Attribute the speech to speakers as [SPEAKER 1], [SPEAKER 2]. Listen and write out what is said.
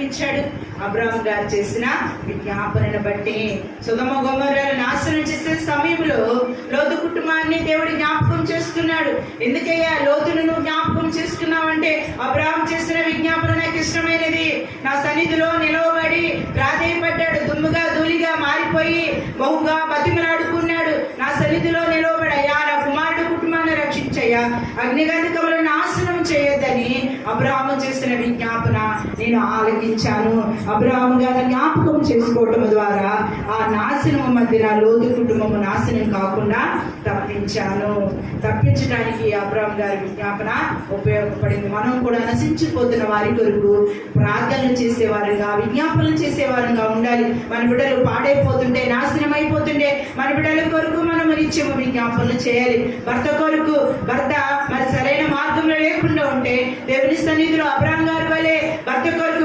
[SPEAKER 1] కనిపించాడు? అబ్రాహాము గారు చేసిన విజ్ఞాపనను బట్టి. సొదొమ గొమొర్రాను నాశనం చేసే సమయంలో లోతు కుటుంబాన్ని దేవుడు జ్ఞాపకం చేస్తున్నాడు. ఎందుకయ్యా లోతును నువ్వు జ్ఞాపకం చేసుకున్నావంటే, అబ్రాహాము చేసిన విజ్ఞాపన నాకు ఇష్టమైనది, నా సన్నిధిలో నిలవబడి ప్రాధేయపడ్డాడు, దుమ్ముగా ధూళిగా మారిపోయి బహుగా బతిమలాడుకున్నాడు. నా సన్నిధిలో నిలవబడి, అయ్యా నా కుమారుడు కుటుంబాన్ని రక్షించయ్యా, అగ్నిగంధకములను నాశనం చేయొద్దని అబ్రాహాము చేసిన విజ్ఞాపన నేను ఆలకించాను. అబ్రాహాము గారి జ్ఞాపకం చేసుకోవటం ద్వారా ఆ నాశనం మధ్యన లోతు కుటుంబము నాశనం కాకుండా తప్పించడానికి అబ్రాహాము గారి విజ్ఞాపన ఉపయోగపడింది. మనం కూడా నశించిపోతున్న వారి కొరకు ప్రార్థనలు చేసేవారుగా, విజ్ఞాపనలు చేసేవారుగా ఉండాలి. మన బిడ్డలు పాడైపోతుంటే, నాశనం అయిపోతుంటే మన బిడ్డల కొరకు మనం నిత్యము విజ్ఞాపనలు చేయాలి. భర్త కొరకు భర్త మరి సరైన మార్గంలో లేకుండా ఉంటే దేవుని సన్నిధిలో అబ్రాహాము గారి వలె భర్త కొరకు